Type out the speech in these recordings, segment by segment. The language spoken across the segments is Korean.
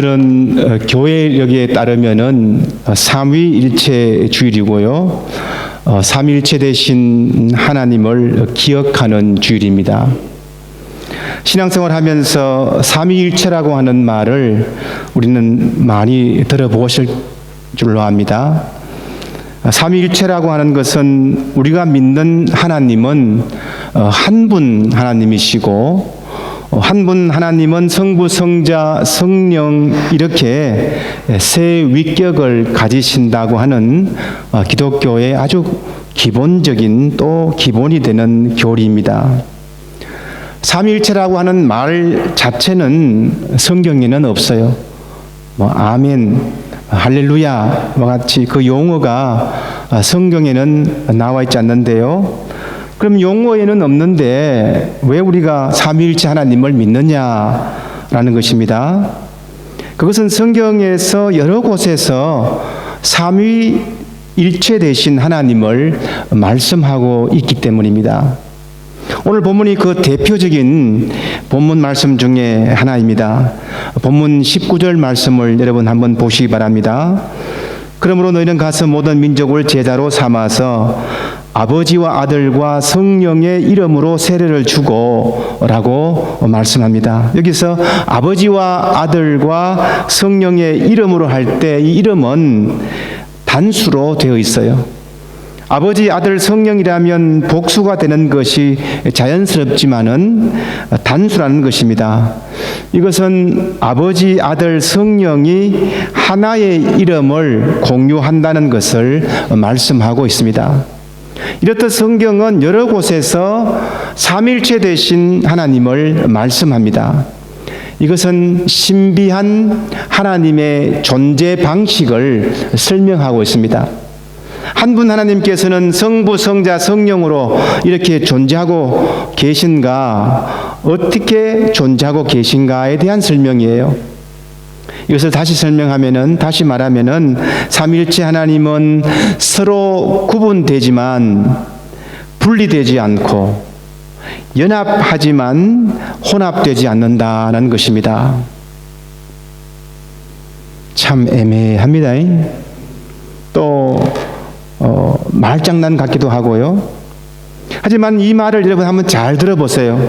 오늘은 교회력에 따르면은 삼위일체 주일이고요. 삼위일체 되신 하나님을 기억하는 주일입니다. 신앙생활하면서 삼위일체라고 하는 말을 우리는 많이 들어보실 줄로 압니다. 삼위일체라고 하는 것은 우리가 믿는 하나님은 한 분 하나님이시고 한 분 하나님은 성부, 성자, 성령 이렇게 세 위격을 가지신다고 하는 기독교의 아주 기본적인 또 기본이 되는 교리입니다. 삼위일체라고 하는 말 자체는 성경에는 없어요. 아멘, 할렐루야와 같이 그 용어가 성경에는 나와 있지 않는데요. 그럼 용어에는 없는데 왜 우리가 삼위일체 하나님을 믿느냐라는 것입니다. 그것은 성경에서 여러 곳에서 삼위일체 되신 하나님을 말씀하고 있기 때문입니다. 오늘 본문이 그 대표적인 본문 말씀 중에 하나입니다. 본문 19절 말씀을 여러분 한번 보시기 바랍니다. 그러므로 너희는 가서 모든 민족을 제자로 삼아서 아버지와 아들과 성령의 이름으로 세례를 주고 라고 말씀합니다. 여기서 아버지와 아들과 성령의 이름으로 할 때 이 이름은 단수로 되어 있어요. 아버지, 아들, 성령이라면 복수가 되는 것이 자연스럽지만은 단수라는 것입니다. 이것은 아버지, 아들, 성령이 하나의 이름을 공유한다는 것을 말씀하고 있습니다. 이렇듯 성경은 여러 곳에서 삼위일체 되신 하나님을 말씀합니다. 이것은 신비한 하나님의 존재 방식을 설명하고 있습니다. 한 분 하나님께서는 성부, 성자, 성령으로 이렇게 존재하고 계신가, 어떻게 존재하고 계신가에 대한 설명이에요. 이것을 다시 말하면은 삼위일체 하나님은 서로 구분되지만 분리되지 않고 연합하지만 혼합되지 않는다는 것입니다. 참 애매합니다. 또 말장난 같기도 하고요. 하지만 이 말을 여러분 한번 잘 들어보세요.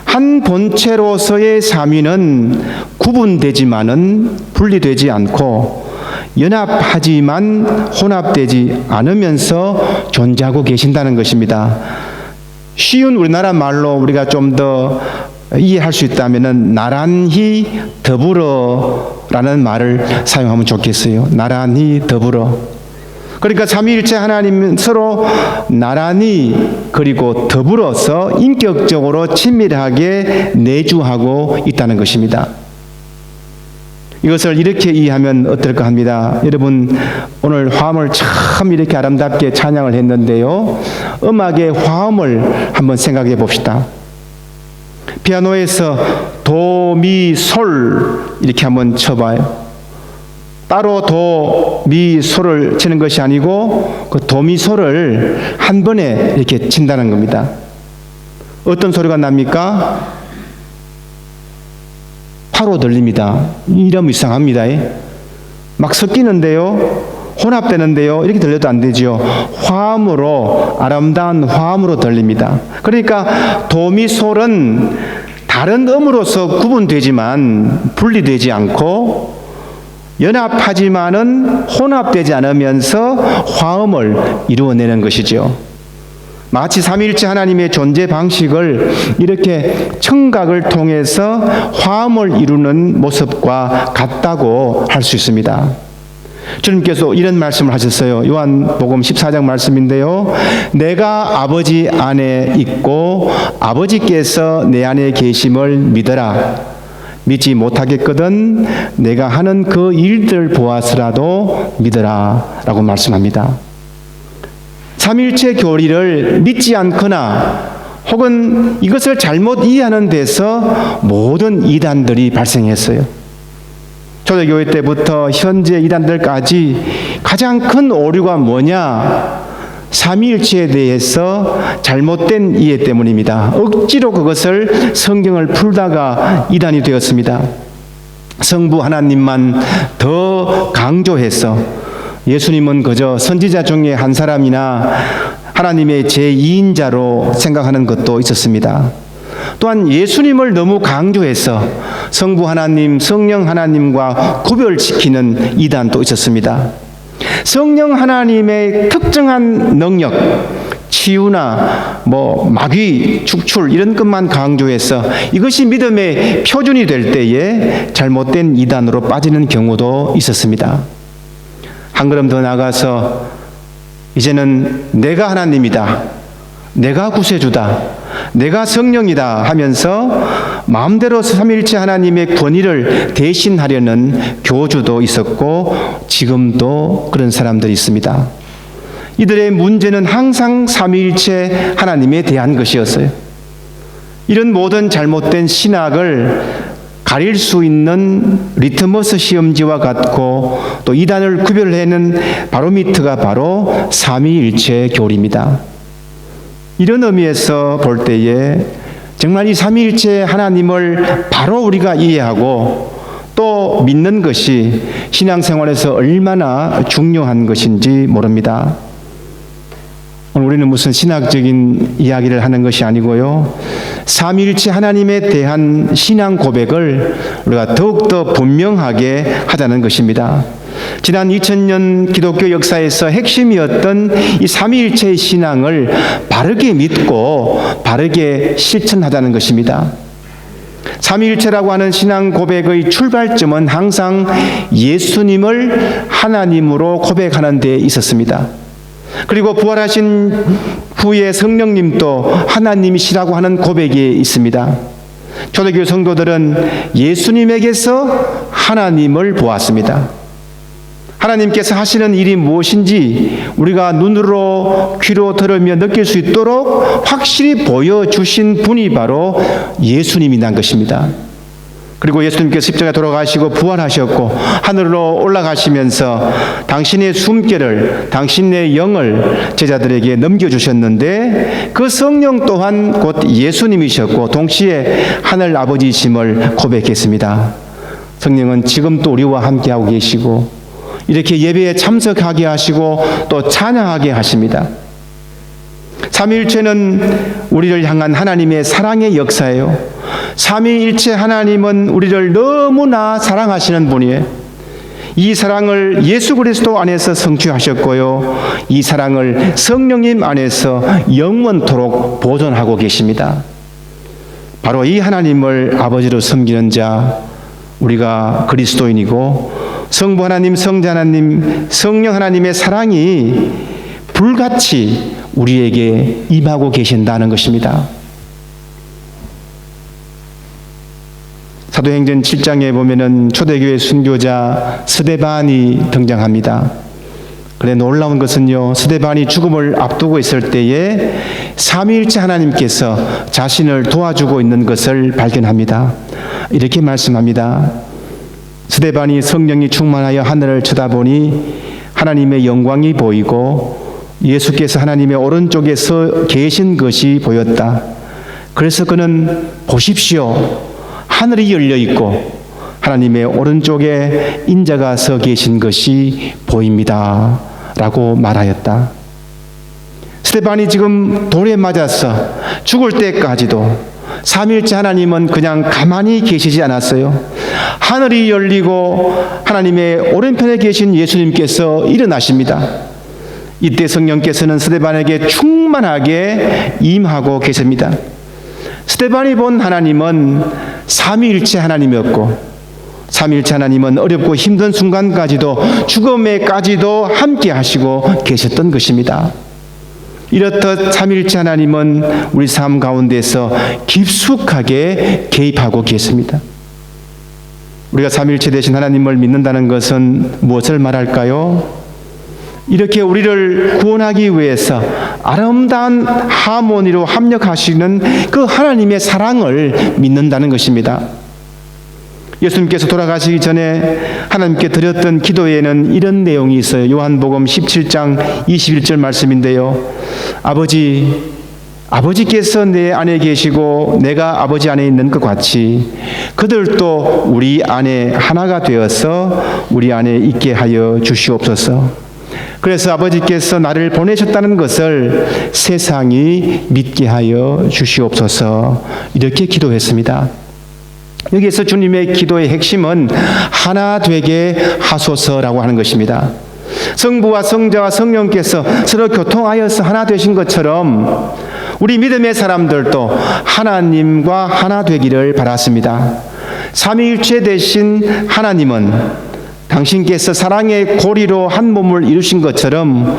한 본체로서의 삼위는 구분되지만은 분리되지 않고 연합하지만 혼합되지 않으면서 존재하고 계신다는 것입니다. 쉬운 우리나라 말로 우리가 좀 더 이해할 수 있다면은 나란히 더불어라는 말을 사용하면 좋겠어요. 나란히 더불어. 그러니까 삼위일체 하나님은 서로 나란히 그리고 더불어서 인격적으로 친밀하게 내주하고 있다는 것입니다. 이것을 이렇게 이해하면 어떨까 합니다. 여러분, 오늘 화음을 참 이렇게 아름답게 찬양을 했는데요. 음악의 화음을 한번 생각해 봅시다. 피아노에서 도, 미, 솔 이렇게 한번 쳐봐요. 따로 도, 미, 솔을 치는 것이 아니고 그 도, 미, 솔을 한 번에 이렇게 친다는 겁니다. 어떤 소리가 납니까? 파로 들립니다. 이러면 이상합니다. 막 섞이는데요, 혼합되는데요, 이렇게 들려도 안 되죠. 화음으로, 아름다운 화음으로 들립니다. 그러니까 도, 미, 솔은 다른 음으로서 구분되지만 분리되지 않고 연합하지만은 혼합되지 않으면서 화음을 이루어내는 것이죠. 마치 삼위일체 하나님의 존재 방식을 이렇게 청각을 통해서 화음을 이루는 모습과 같다고 할 수 있습니다. 주님께서 이런 말씀을 하셨어요. 요한복음 14장 말씀인데요. 내가 아버지 안에 있고 아버지께서 내 안에 계심을 믿어라. 믿지 못하겠거든 내가 하는 그 일들 보아서라도 믿어라 라고 말씀합니다. 삼위일체 교리를 믿지 않거나 혹은 이것을 잘못 이해하는 데서 모든 이단들이 발생했어요. 초대교회 때부터 현재 이단들까지 가장 큰 오류가 뭐냐? 삼위일체에 대해서 잘못된 이해 때문입니다. 억지로 그것을 성경을 풀다가 이단이 되었습니다. 성부 하나님만 더 강조해서 예수님은 그저 선지자 중에 한 사람이나 하나님의 제2인자로 생각하는 것도 있었습니다. 또한 예수님을 너무 강조해서 성부 하나님, 성령 하나님과 구별시키는 이단도 있었습니다. 성령 하나님의 특정한 능력, 치유나 마귀 축출 이런 것만 강조해서 이것이 믿음의 표준이 될 때에 잘못된 이단으로 빠지는 경우도 있었습니다. 한 걸음 더 나가서 이제는 내가 하나님이다, 내가 구세주다, 내가 성령이다 하면서 마음대로 삼위일체 하나님의 권위를 대신하려는 교주도 있었고 지금도 그런 사람들이 있습니다. 이들의 문제는 항상 삼위일체 하나님에 대한 것이었어요. 이런 모든 잘못된 신학을 가릴 수 있는 리트머스 시험지와 같고 또 이단을 구별해내는 바로미터가 바로 삼위일체 교리입니다. 이런 의미에서 볼 때에 정말 이 삼위일체 하나님을 바로 우리가 이해하고 또 믿는 것이 신앙생활에서 얼마나 중요한 것인지 모릅니다. 오늘 우리는 무슨 신학적인 이야기를 하는 것이 아니고요, 삼위일체 하나님에 대한 신앙 고백을 우리가 더욱더 분명하게 하자는 것입니다. 지난 2000년 기독교 역사에서 핵심이었던 이 삼위일체의 신앙을 바르게 믿고 바르게 실천하자는 것입니다. 삼위일체라고 하는 신앙 고백의 출발점은 항상 예수님을 하나님으로 고백하는 데 있었습니다. 그리고 부활하신 후에 성령님도 하나님이시라고 하는 고백이 있습니다. 초대교회 성도들은 예수님에게서 하나님을 보았습니다. 하나님께서 하시는 일이 무엇인지 우리가 눈으로 귀로 들으며 느낄 수 있도록 확실히 보여주신 분이 바로 예수님이란 것입니다. 그리고 예수님께서 십자가에 돌아가시고 부활하셨고 하늘로 올라가시면서 당신의 숨결을, 당신의 영을 제자들에게 넘겨주셨는데 그 성령 또한 곧 예수님이셨고 동시에 하늘 아버지심을 고백했습니다. 성령은 지금 또 우리와 함께하고 계시고 이렇게 예배에 참석하게 하시고 또 찬양하게 하십니다. 삼위일체는 우리를 향한 하나님의 사랑의 역사예요. 삼위일체 하나님은 우리를 너무나 사랑하시는 분이에요. 이 사랑을 예수 그리스도 안에서 성취하셨고요, 이 사랑을 성령님 안에서 영원토록 보존하고 계십니다. 바로 이 하나님을 아버지로 섬기는 자, 우리가 그리스도인이고 성부 하나님, 성자 하나님, 성령 하나님의 사랑이 불같이 우리에게 임하고 계신다는 것입니다. 사도행전 7장에 보면은 초대교회 순교자 스데반이 등장합니다. 그런데 놀라운 것은요, 스데반이 죽음을 앞두고 있을 때에 삼위일체 하나님께서 자신을 도와주고 있는 것을 발견합니다. 이렇게 말씀합니다. 스데반이 성령이 충만하여 하늘을 쳐다보니 하나님의 영광이 보이고 예수께서 하나님의 오른쪽에 서 계신 것이 보였다. 그래서 그는 보십시오, 하늘이 열려 있고 하나님의 오른쪽에 인자가 서 계신 것이 보입니다 라고 말하였다. 스데반이 지금 돌에 맞아서 죽을 때까지도 삼위일체 하나님은 그냥 가만히 계시지 않았어요. 하늘이 열리고 하나님의 오른편에 계신 예수님께서 일어나십니다. 이때 성령께서는 스데반에게 충만하게 임하고 계십니다. 스데반이 본 하나님은 삼위일체 하나님이었고 삼위일체 하나님은 어렵고 힘든 순간까지도 죽음에까지도 함께 하시고 계셨던 것입니다. 이렇듯 삼위일체 하나님은 우리 삶 가운데서 깊숙하게 개입하고 계십니다. 우리가 삼위일체 되신 하나님을 믿는다는 것은 무엇을 말할까요? 이렇게 우리를 구원하기 위해서 아름다운 하모니로 합력하시는 그 하나님의 사랑을 믿는다는 것입니다. 예수님께서 돌아가시기 전에 하나님께 드렸던 기도에는 이런 내용이 있어요. 요한복음 17장 21절 말씀인데요. 아버지, 아버지께서 내 안에 계시고 내가 아버지 안에 있는 것 같이 그들도 우리 안에 하나가 되어서 우리 안에 있게 하여 주시옵소서. 그래서 아버지께서 나를 보내셨다는 것을 세상이 믿게 하여 주시옵소서. 이렇게 기도했습니다. 여기에서 주님의 기도의 핵심은 하나 되게 하소서라고 하는 것입니다. 성부와 성자와 성령께서 서로 교통하여서 하나 되신 것처럼 우리 믿음의 사람들도 하나님과 하나 되기를 바랐습니다. 삼위일체 되신 하나님은 당신께서 사랑의 고리로 한 몸을 이루신 것처럼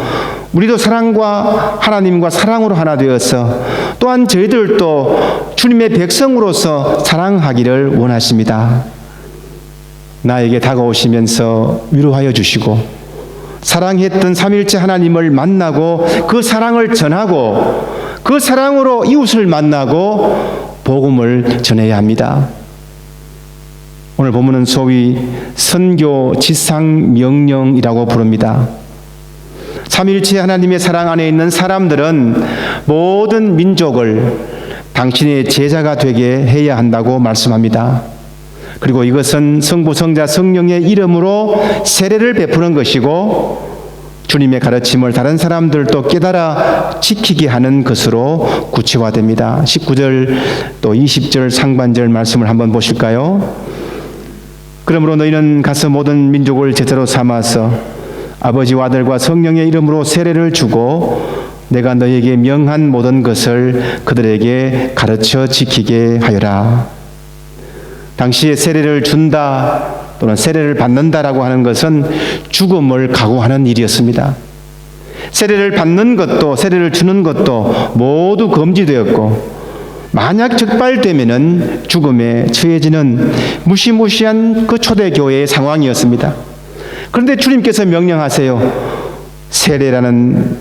우리도 사랑과 하나님과 사랑으로 하나 되어서 또한 저희들도 주님의 백성으로서 사랑하기를 원하십니다. 나에게 다가오시면서 위로하여 주시고 사랑했던 삼위일체 하나님을 만나고 그 사랑을 전하고 그 사랑으로 이웃을 만나고 복음을 전해야 합니다. 오늘 본문은 소위 선교 지상 명령이라고 부릅니다. 삼위일체 하나님의 사랑 안에 있는 사람들은 모든 민족을 당신의 제자가 되게 해야 한다고 말씀합니다. 그리고 이것은 성부, 성자, 성령의 이름으로 세례를 베푸는 것이고 주님의 가르침을 다른 사람들도 깨달아 지키게 하는 것으로 구체화됩니다. 19절 또 20절 상반절 말씀을 한번 보실까요? 그러므로 너희는 가서 모든 민족을 제자로 삼아서 아버지와 아들과 성령의 이름으로 세례를 주고 내가 너희에게 명한 모든 것을 그들에게 가르쳐 지키게 하여라. 당시에 세례를 준다 또는 세례를 받는다라고 하는 것은 죽음을 각오하는 일이었습니다. 세례를 받는 것도 세례를 주는 것도 모두 금지되었고 만약 적발되면은 죽음에 처해지는 무시무시한 그 초대교회의 상황이었습니다. 그런데 주님께서 명령하세요. 세례라는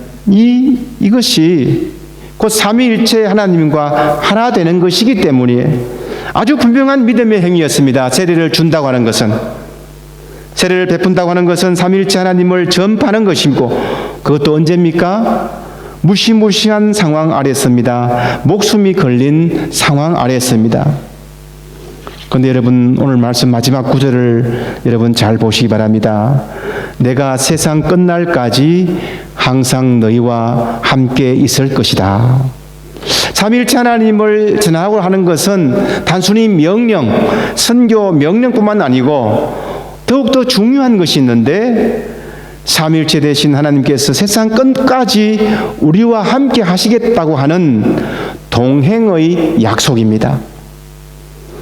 이것이 곧 삼위일체 하나님과 하나 되는 것이기 때문에 아주 분명한 믿음의 행위였습니다. 세례를 준다고 하는 것은, 세례를 베푼다고 하는 것은 삼위일체 하나님을 전파하는 것이고 그것도 언제입니까? 무시무시한 상황 아래였습니다. 목숨이 걸린 상황 아래였습니다. 그런데 여러분 오늘 말씀 마지막 구절을 여러분 잘 보시기 바랍니다. 내가 세상 끝날까지 항상 너희와 함께 있을 것이다. 삼위일체 하나님을 전하고 하는 것은 단순히 명령, 선교 명령뿐만 아니고 더욱더 중요한 것이 있는데 삼위일체 되신 하나님께서 세상 끝까지 우리와 함께 하시겠다고 하는 동행의 약속입니다.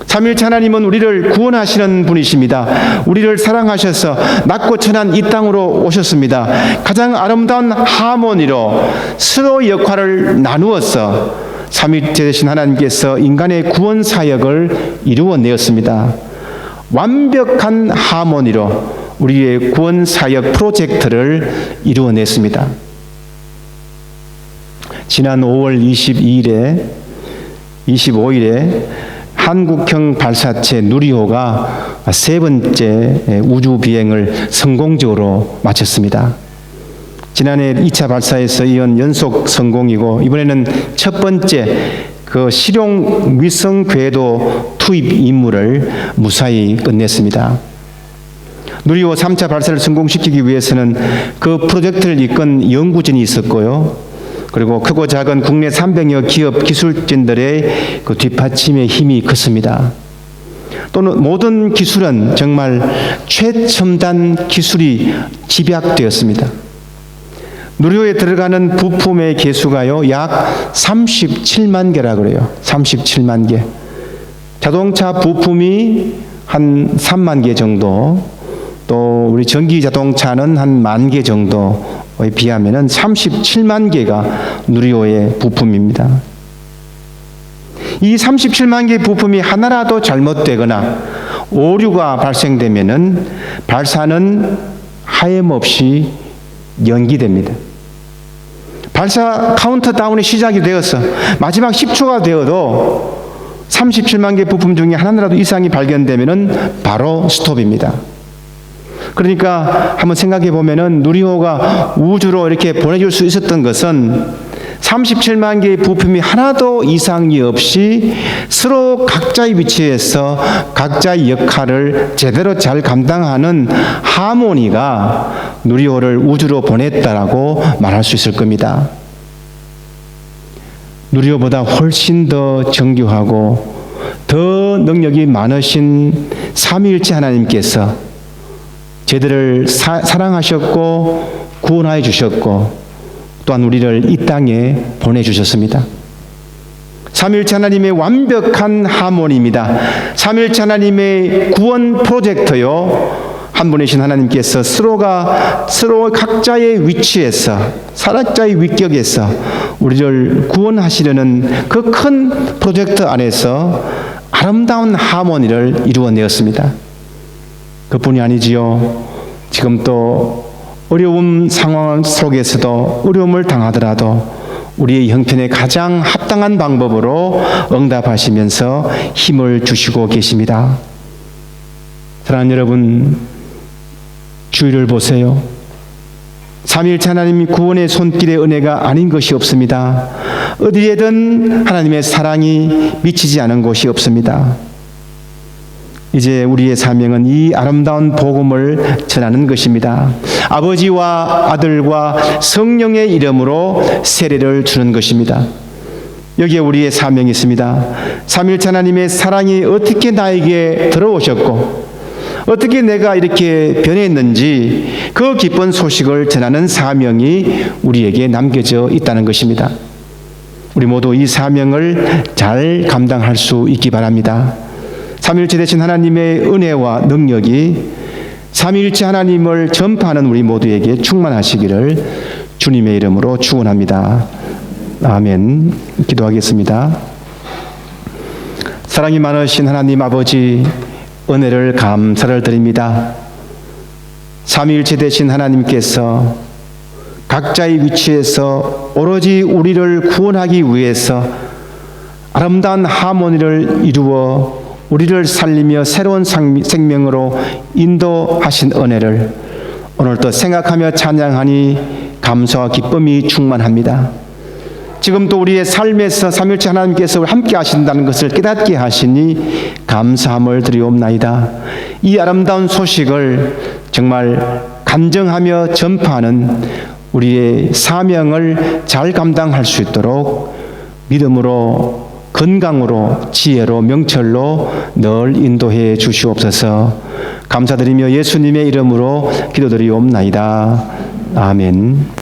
삼위일체 하나님은 우리를 구원하시는 분이십니다. 우리를 사랑하셔서 낮고 천한 이 땅으로 오셨습니다. 가장 아름다운 하모니로 서로 역할을 나누어서 삼위일체 되신 하나님께서 인간의 구원 사역을 이루어내었습니다. 완벽한 하모니로 우리의 구원 사역 프로젝트를 이루어냈습니다. 지난 5월 22일에 25일에 한국형 발사체 누리호가 세 번째 우주 비행을 성공적으로 마쳤습니다. 지난해 2차 발사에서 이은 연속 성공이고 이번에는 첫 번째 그 실용 위성 궤도 투입 임무를 무사히 끝냈습니다. 누리호 3차 발사를 성공시키기 위해서는 그 프로젝트를 이끈 연구진이 있었고요. 그리고 크고 작은 국내 300여 기업 기술진들의 그 뒷받침의 힘이 컸습니다. 또는 모든 기술은 정말 최첨단 기술이 집약되었습니다. 누리호에 들어가는 부품의 개수가요 약 37만 개라 그래요. 37만 개. 자동차 부품이 한 3만 개 정도, 또 우리 전기 자동차는 한 1만 개 정도에 비하면은 37만 개가 누리호의 부품입니다. 이 37만 개의 부품이 하나라도 잘못되거나 오류가 발생되면은 발사는 하염없이 연기됩니다. 발사 카운트다운이 시작이 되어서 마지막 10초가 되어도 37만 개 부품 중에 하나라도 이상이 발견되면은 바로 스톱입니다. 그러니까 한번 생각해 보면은 누리호가 우주로 이렇게 보내줄 수 있었던 것은 37만 개의 부품이 하나도 이상이 없이 서로 각자의 위치에서 각자의 역할을 제대로 잘 감당하는 하모니가 누리호를 우주로 보냈다라고 말할 수 있을 겁니다. 누리호보다 훨씬 더 정교하고 더 능력이 많으신 삼위일체 하나님께서 저희들을 사랑하셨고 구원하여 주셨고 또한 우리를 이 땅에 보내주셨습니다. 삼위일체 하나님의 완벽한 하모니입니다. 삼위일체 하나님의 구원 프로젝터요, 한 분이신 하나님께서 서로가 서로 각자의 위치에서 각자의 위격에서 우리를 구원하시려는 그 큰 프로젝트 안에서 아름다운 하모니를 이루어내었습니다. 그뿐이 아니지요. 지금 또 어려운 상황 속에서도 어려움을 당하더라도 우리의 형편에 가장 합당한 방법으로 응답하시면서 힘을 주시고 계십니다. 사랑하는 여러분, 주위를 보세요. 삼위일체 하나님 구원의 손길의 은혜가 아닌 것이 없습니다. 어디에든 하나님의 사랑이 미치지 않은 곳이 없습니다. 이제 우리의 사명은 이 아름다운 복음을 전하는 것입니다. 아버지와 아들과 성령의 이름으로 세례를 주는 것입니다. 여기에 우리의 사명이 있습니다. 삼위일체 하나님의 사랑이 어떻게 나에게 들어오셨고 어떻게 내가 이렇게 변했는지 그 기쁜 소식을 전하는 사명이 우리에게 남겨져 있다는 것입니다. 우리 모두 이 사명을 잘 감당할 수 있기 바랍니다. 삼위일체 되신 하나님의 은혜와 능력이 삼위일체 하나님을 전파하는 우리 모두에게 충만하시기를 주님의 이름으로 축원합니다. 아멘. 기도하겠습니다. 사랑이 많으신 하나님 아버지, 은혜를 감사를 드립니다. 삼위일체 되신 하나님께서 각자의 위치에서 오로지 우리를 구원하기 위해서 아름다운 하모니를 이루어 우리를 살리며 새로운 생명으로 인도하신 은혜를 오늘도 생각하며 찬양하니 감사와 기쁨이 충만합니다. 지금도 우리의 삶에서 삼위일체 하나님께서 함께 하신다는 것을 깨닫게 하시니 감사함을 드리옵나이다. 이 아름다운 소식을 정말 간증하며 전파하는 우리의 사명을 잘 감당할 수 있도록 믿음으로, 건강으로, 지혜로, 명철로 늘 인도해 주시옵소서. 감사드리며 예수님의 이름으로 기도드리옵나이다. 아멘.